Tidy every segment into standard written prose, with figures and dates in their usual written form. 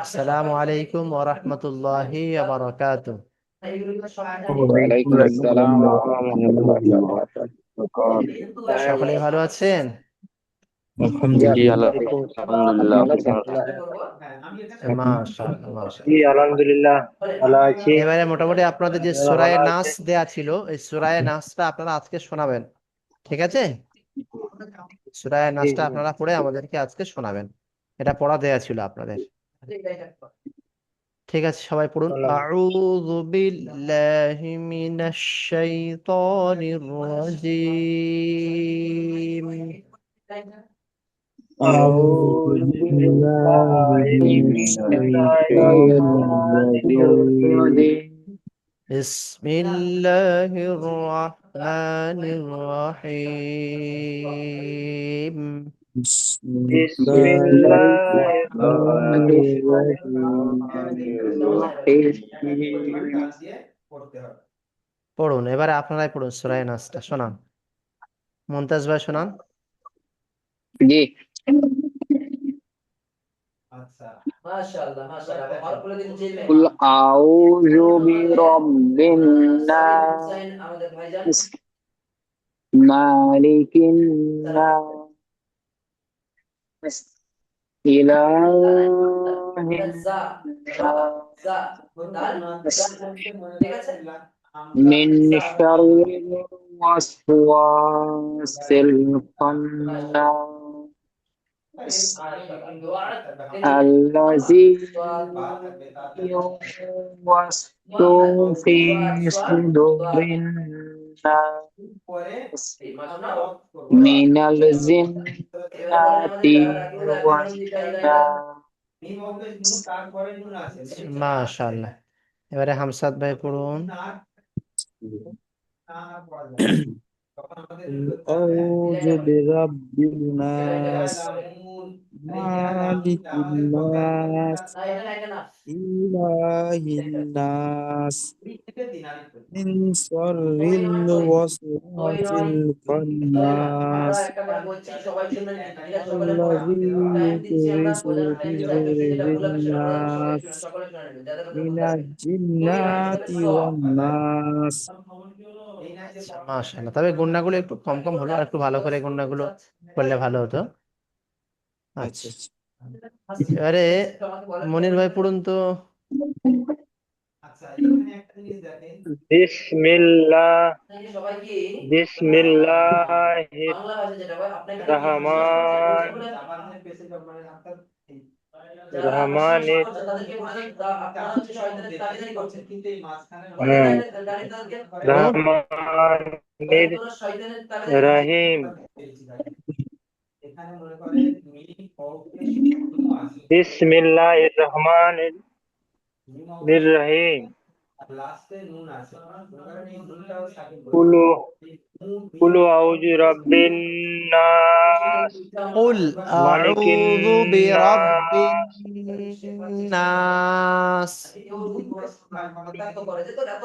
আসসালামু আলাইকুম ওয়া রাহমাতুল্লাহি ওয়া বারাকাতুহু। ওয়ালাইকুম আসসালাম ওয়া রাহমাতুল্লাহি ওয়া বারাকাতুহু। সকলে ভালো আছেন? জি জি আপনি আলহামদুলিল্লাহ, ভালো আপনি আছেন? কেমন আছেন? মাশাআল্লাহ জি মাশাআল্লাহ। আলহামদুলিল্লাহ ভালো আছি। এবারে মোটামুটি আপনাদের যে আপনারা সূরা ভালো নাস আছেন? দেয়া ছিল, এই সূরা নাসটা আপনারা আজকে শোনাবেন, ঠিক আছে? সূরা জি নাসটা আপনারা পড়ে আমাদেরকে আজকে শোনাবেন। এটা পড়া দেয়া ছিল আপনাদের, ঠিক আছে? সবাই পড়ুন। শোনান। আউযু বিল্লাহি মিনাশ শাইতানির রাজীম। أعوذ أعوذ بالله بالله من من الشيطان الشيطان الرجيم. الرجيم. بسم الله الرحمن الرحيم. بسم بسم الله الله الرحمن الرحمن الرحيم. الرحيم. পড়ুন, এবারে আপনারাই পড়ুন সূরা নাসটা, শোনান। মুনতাজ ভাই শোনান। জি কুল আউযু বিরাব্বিন নাস মালিকিন নাস ইলাহিন নাস মিন শাররিল ওয়াসওয়াসিল খান্নাস الذي يوسوس في صدور الناس من الجنة والناس. মাশাআল্লাহ। এবারে হামসাদ ভাই পড়ুন। قل أعوذ برب الناس مالك الناس إله الناس من شر الوسواس الخناس الذي يوسوس في صدور الناس من الجنة والناس. মাশাআল্লাহ, তবে গুণনাগুলো একটু কম কম হলো, আর একটু ভালো করে গুণনাগুলো করলে ভালো হতো। আচ্ছা আচ্ছা, আচ্ছা। এবারে মনির ভাই পড়ুন তো। বিসমিল্লাহ বিসমিল্লাহির রহমান রহমানির হুম পড়ুন। রহমানির রহিম। বিসমিল্লাহির রহমানির রহিম। কুলু কুলু আউযু রাব্বিন নাস কুল মালিকিন আউযু বিরাব্বিন নাস নাস।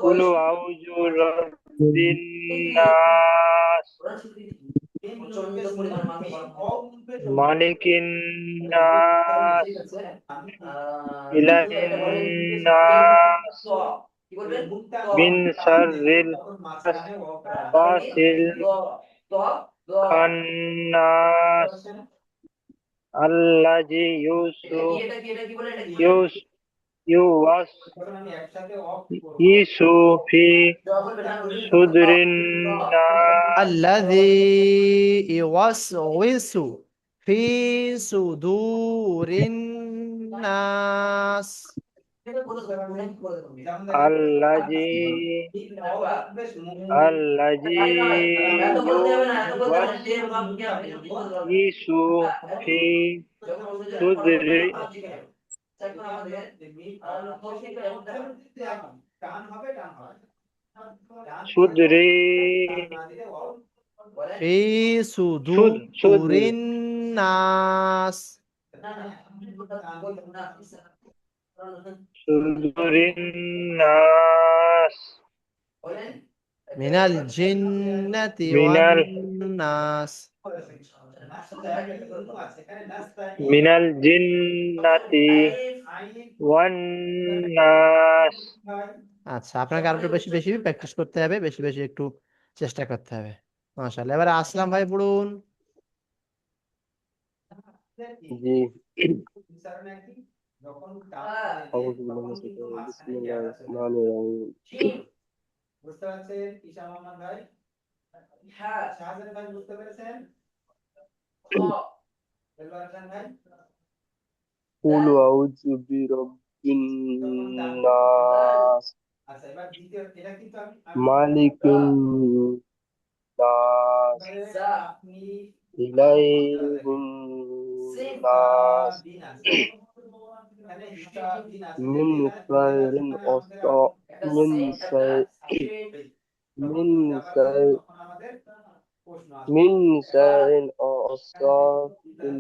কুলু আউযু রাব্বিন নাস মালিকিন নাস ইলাহিন নাস মিন শাররিল ওয়াসওয়াসিল খান্নাস আল্লাযী ইউস ইউওয়াস ইসু ফি সুদরিন নাস আল্লাযী ইউওয়াসওয়িসু ফি সুদুরিন নাস। আল্লাযী আল্লাযী ইউওয়াস ইসু ফি সুদরি সুদরি ফি সুদ সুদুরিন নাস। সুদরিন নাস মিনাল জিন্নাতি ওয়ান মিনাল নাস। মিনাল জিন্নাতি ওয়ান নাস। আচ্ছা, আপনাকে আরো একটু বেশি বেশি প্র্যাকটিস করতে হবে, বেশি বেশি একটু চেষ্টা করতে হবে। মাশাআল্লাহ। এবারে আসলাম ভাই পড়ুন। জি আউযুবিল্লাহি মিনাশ শাইতানির রাজিম। বিসমিল্লাহির রহমানির রহিম। কুল আউযু বিরাব্বিন নাস মালিকিন নাস ইলাইহিন নাস মিন শাররিল মিন শার মিন শার মিন শাররিল ওয়াসওয়াসিল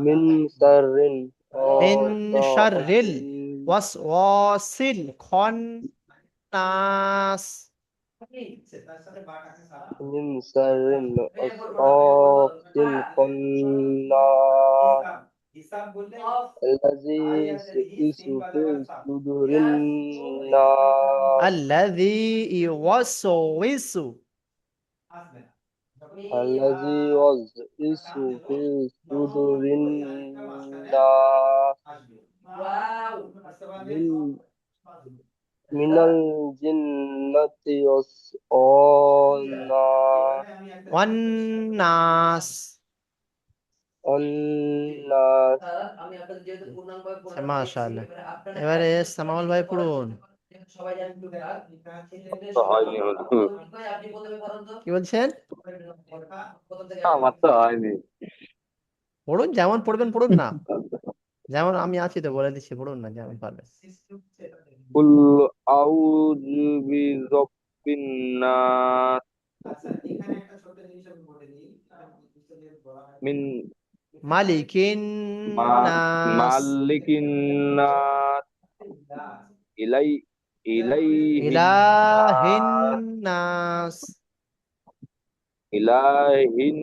মিন শাররিল মিন শাররিল ওয়াসওয়াসিল ওয়াসওয়াসিল খান্নাস। من شر الوسواس الخناس الذي يوسوس في صدور الناس আল্লাযী ইওয়াসওয়িসু الذي يوسوس في صدور الناس من من الجنة ওয়ান্নাস। والناس মাশাআল্লাহ। এবারে সামাউল ভাই পড়ুন। তো হয়নি হুজুর কি বলছেন? আমার তো হয়নি পড়ুন, যেমন পড়বেন পড়ুন না, যেমন আমি আছি তো বলে দিচ্ছি, পড়ুন না যেমন পারবেন। কুল আউযু বিরাব্বিন নাস মিন মালিকিন নাস মালিকিন নাস ইলাই ইলাইহিন ইলাহিন নাস নাস ইলাইহিন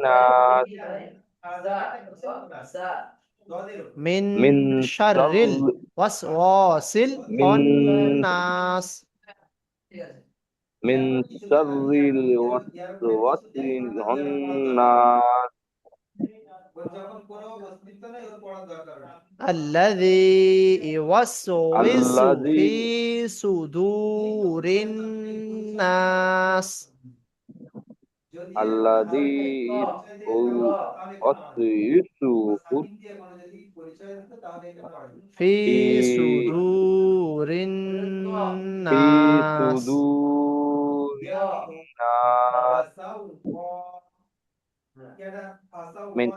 নাস মিন মিন শাররিল শাররি ওয়াসওয়াসিল মিন খান্নাস। মিন শাররিল ওয়াসওয়াসিল খান্নাস আল্লাযী ইওয়াসওয়িসু আল্লাযী ফি সুদুরিন নাস। আল্লাযী ওয়াসওয়িসু ফি ফি সুদুরিন ফি নাস। সুদুরিন নাস মিন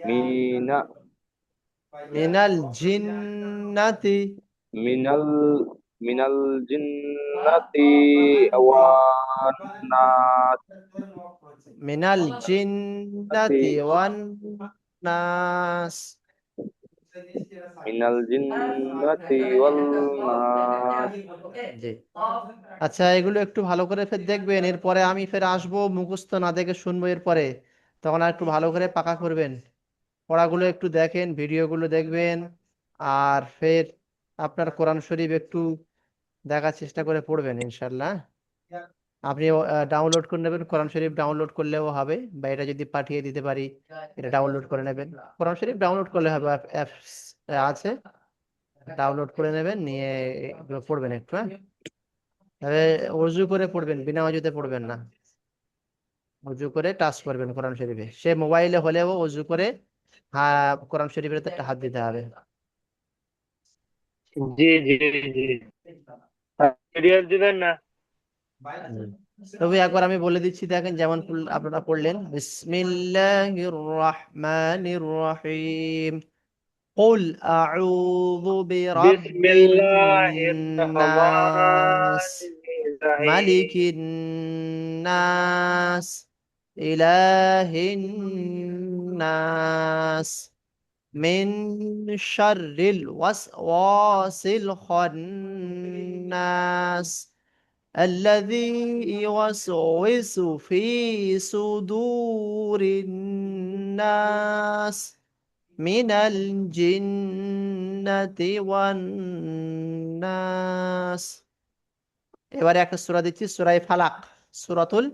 মিনা মিনাল জিন্নাতি মিনাল মিনাল জিন্নাতি ওয়ান নাস মিনাল জিন্নাতি ওয়ান নাস। মিনাল জিন্নাতি ওয়াল নাস জি। আচ্ছা, এগুলো একটু ভালো করে ফের দেখবেন, এরপরে আমি ফের আসবো, মুখস্থ না দেখে শুনবো এরপরে, তখন আর একটু ভালো করে পাকা করবেন। পড়াগুলো একটু দেখেন, ভিডিওগুলো দেখবেন, আর ফের আপনার কোরআন শরীফ একটু দেখার চেষ্টা করে পড়বেন ইনশাল্লাহ। আপনি ডাউনলোড করে নেবেন, কোরআন শরীফ ডাউনলোড করলেও হবে, বা এটা যদি পাঠিয়ে দিতে পারি এটা ডাউনলোড করে নেবেন। কোরআন শরীফ ডাউনলোড করলে হবে, অ্যাপস আছে, ডাউনলোড করে নেবেন, নিয়ে এগুলো পড়বেন একটু। হ্যাঁ, তবে অজু করে পড়বেন, বিনা অজুতে পড়বেন না। অজু করে টাচ করবেন কোরআন শরীফে, সে মোবাইলে হলেও অজু করে কোরআন শরীফের হাত দিতে হবে। জি জি জি, সিরিয়াল দিবেন না। তবে একবার আমি বলে দিচ্ছি, দেখেন যেমন আপনারা পড়লেন, বিসমিল্লাহির রহমানির রহিম, قل أعوذ برب বিসমিল্লাহির الناس রহমানির রহিম। ملك الناس إله الناس মিন শাররিল ওয়াসওয়াসিল খান্নাস الذي يوسوس في صدور الناس من الجنة والناس। এবারে একটা সূরা দিচ্ছি, সূরা ফালাক, সূরাতুল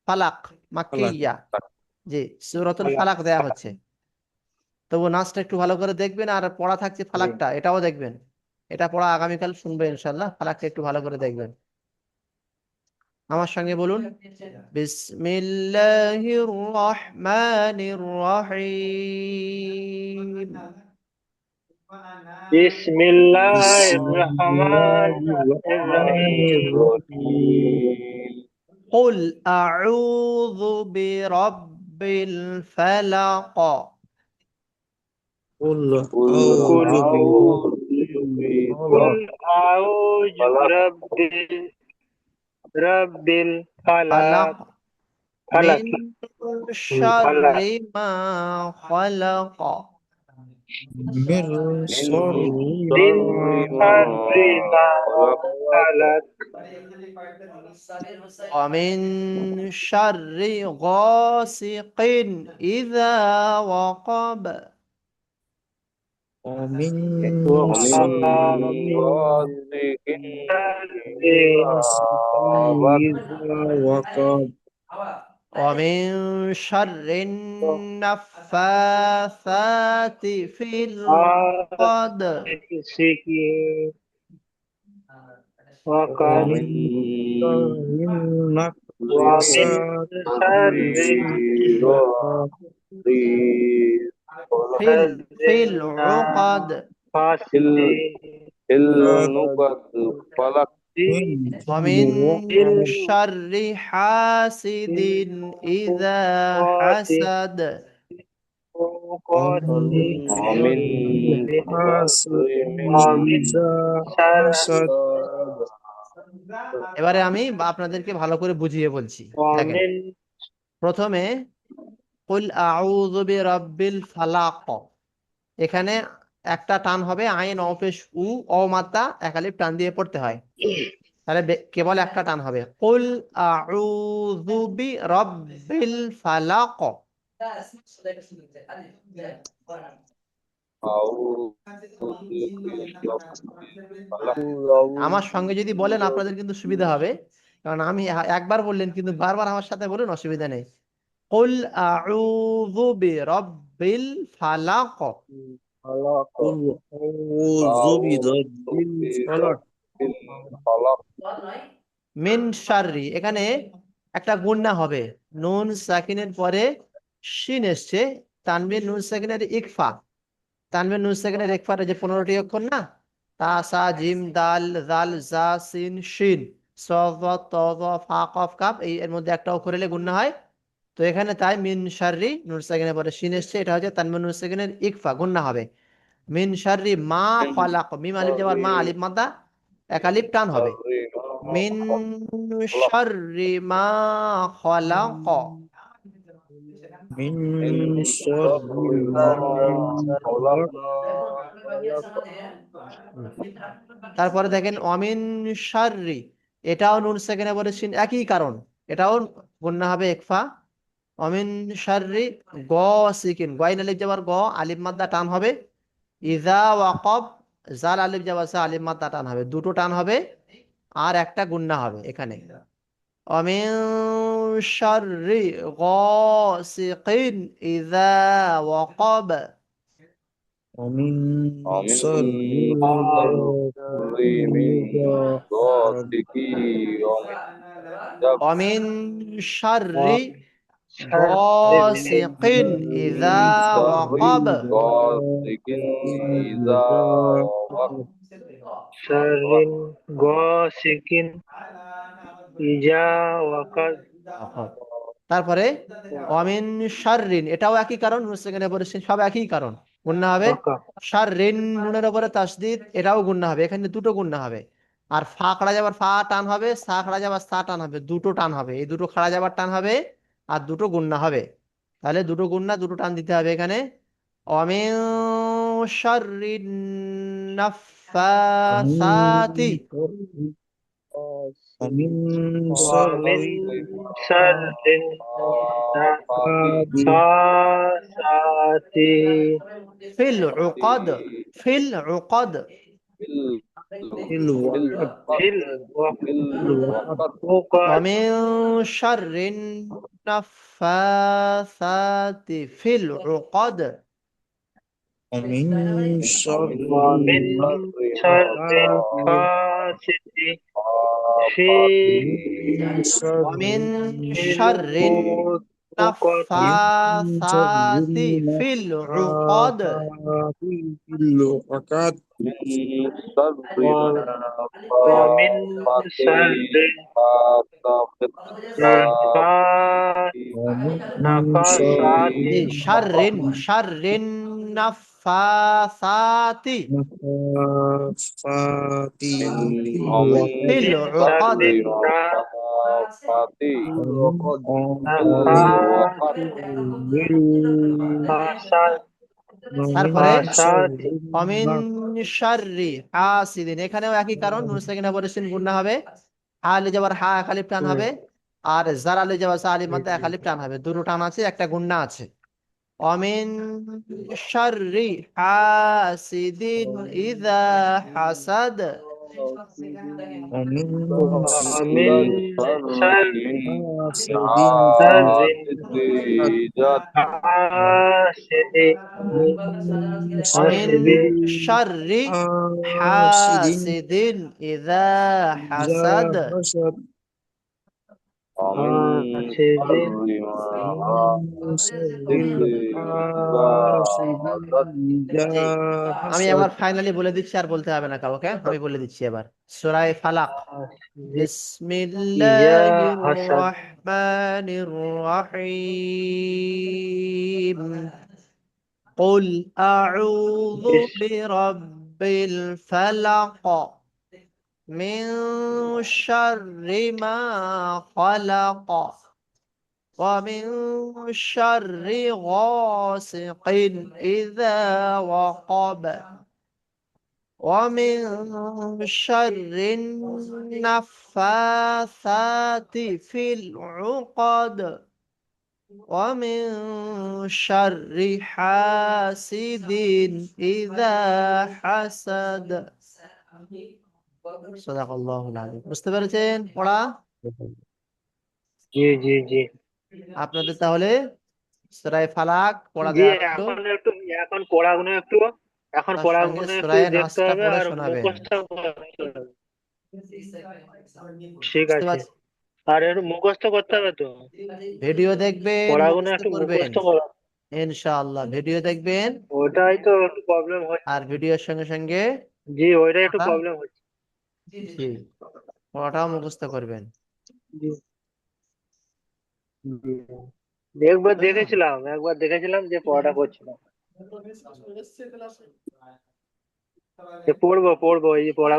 ফালাক, মাক্কিয়া। জি, সূরাতুল ফালাক দেয়া হচ্ছে। তবু নাচটা একটু ভালো করে দেখবেন, আর পড়া থাকছে ফালাকটা, এটাও দেখবেন। এটা পড়া আগামীকাল শুনবে ইনশাল্লাহ। ফালাকটা একটু ভালো করে দেখবেন। আমার সঙ্গে বলুন, বিসমিল্লাহির রহমানির রহিম। বিসমিল্লাহির بسم الله রহমানির الرحمن الرحيم قل أعوذ برب الفلق قل قل أعوذ برب أعوذ কুল الفلق আউযু বিরাব্বিল ফালাক فلق ফালাক من شر ফালাক ما خلق من من شر মিন ما ما শাররি মা خلق ফালাক ومن شر غاسق إذا وقب ومن ومن شر غاسق শাররি إذا وقب إذا وقب ومن شر النفاثات في العقد সিকি ওয়াকাদ ومن ومن شر ওয়ামিন النفاثات শাররি في العقد في العقد ফাসিলি النقد فلق من ومن العقد شر حاسد إذا حسد ومن ومن شر حاسد আমিন إذا শার حسد এবারে আমি আপনাদেরকে ভালো করে বুঝিয়ে বলছি। দেখেন, আমিন প্রথমে কুল আউযু বিরাব্বিল ফালাক, এখানে একটা টান হবে, আইন অপেশ উ, অ মাত্রা এক আলিফ টান দিয়ে পড়তে হয়। তাহলে কেবল একটা টান হবে, কুল আউযু বিরাব্বিল ফালাক। أعوذ برب আমার সঙ্গে যদি বলেন আপনাদের কিন্তু সুবিধা হবে, কারণ আমি একবার বললেন কিন্তু বারবার আমার সাথে বলুন, অসুবিধা নেই। কুল আউযু বিরাব্বিল ফালাক। قل أعوذ برب الفلق الفلق মিন শাররি, এখানে একটা গুণনা হবে, নুন সাকিনের পরে শিন এসছে, তানবির নুন সাকিনের ইকফা। তানবির নুন সাকিনের ইকফার যে 15টি অক্ষর না, তা সা জিম দাল জাল জা সিন শিন সদ ত জ ফা কফ কাফ, এই এর মধ্যে একটা অক্ষর এলে গুণনা হয়। তো এখানে তাই মিন শাররি নুন সাকিনের পরে শিন এসছে, এটা হচ্ছে তানবির নুন সাকিনের ইকফা, গুণনা হবে। মিন শাররি মা খলাক, মিম আলিফ যাবার মা, আলিফ মাদ্দা এক আলিফ টান হবে। মিন শাররি মা খলাক। من شر ما خلق তারপরে দেখেন অমিন শাররি, এটাও নুন সেকেন্ডে পরে শিন, একই কারণ, এটাও গুণনা হবে একফা। অমিন শাররি গ সিকিন, গয়ন আলিফ যাবার গ, আলিফ মাদ্দা টান হবে। ইজা ওয়াকব, জাল আলিফ যাবার সা, আলিফ মাদ্দা টান হবে, দুটো টান হবে, আর একটা গুণনা হবে এখানে। অমিন শাররি গাসিকিন ইজা ওয়াকব। ومن ومن شر شر من إذا غاسق ومن شر অমিন শাররি শাররি গাসিকিন ইজা ওয়াকব। غاسق إذا وقب শাররিন গাসিকিন ইজা ওয়াকাদ তারপরে অমিন শাররিন, এটাও একই কারণ, নুন সেকেন্ডে পরে শিন, সব একই কারণ, গুণনা হবে। ওয়াকা শাররিন নুনের উপরে তাসদিদ, এটাও গুণনা হবে, এখানে দুটো গুণনা হবে। আর ফা খাড়া যাবার ফা টান হবে, সা খাড়া যাবার সা টান হবে, দুটো টান হবে, এই দুটো খাড়া যাবার টান হবে, আর দুটো গুণনা হবে। তাহলে দুটো গুণনা, দুটো টান দিতে হবে এখানে। ومن شر النفاثات ومن شر ومن شر النفاثات النفاثات في العقد في العقد في الوقت في الوقت العقد ومن شر النفاثات في العقد ومن شر ومن شر النفاثات حاسد في ومن شر ومن شر العقد ومن شر النفاثات في العقد النفاثات في العقد من شر ومن النفاثات شر في النفاثات ومن شر شر النفاثات النفاثات في ومن في العقد شر العقد النفاثات النفاثات ومن তারপরে شر অমিন শাররি হাসিদিন, এখানেও একই কারণ, নুন সাকিনা পরে সিন গুণনা হবে, হা আলি যাবার হা এক আলিফ টান হবে, আর জার আলি যাবার সা আলিফ মাদ্দা এক আলিফ টান হবে, দুটো টান আছে, একটা গুণনা আছে। অমিন শাররি হাসিদিন ইযা হাসাদ, ومن ومن شر شر حاسد شر حاسد حاسد ومن অমিন شر শাররি حاسد হাসিদিন ইযা إذا হাসাদ। حسد ومن حاسد ومن شر إذا الحاسد حسد إذا আমি حسد এবার ফাইনালি বলে দিচ্ছি, আর বলতে হবে না কাউকে, আমি বলে দিচ্ছি এবার। সূরা ফালাক, إذا বিসমিল্লাহির حسد রহমানির রহিম, قل أعوذ بس برب الفلق من شر ما خلق ومن شر غاسق إذا وقب ومن شر النفاثات في العقد ومن شر حاسد إذا حسد। সাদাকাল্লাহুল আযীম। বুঝতে পেরেছেন পড়া? जी जी जी আপনাদের তাহলে সূরা ফালাক পড়া জি দেয়া হলো, এখন পড়াগুলো একটু তার সঙ্গে সূরা দেখতে নাসটা হবে পড়ে আর শোনাবেন। মুখস্থ করতে হবে। ঠিক বুঝতে আছে, পারছেন? আর একটু মুখস্থ করতে হবে তো, ভিডিও দেখবেন, পড়াগুলো মুখস্থ একটু করবেন, মুখস্থ করা, ইনশাআল্লাহ ভিডিও দেখবেন, ওটাই তো একটু প্রবলেম হচ্ছে। আর ভিডিওর সঙ্গে সঙ্গে জি ওইটাই একটু পড়া, প্রবলেম হচ্ছে। জি, পড়াটাও মুখস্থ করবেন। জি জি একবার দেখেছিলাম যে পড়াটা করছিলাম, যে পড়বো এই পড়া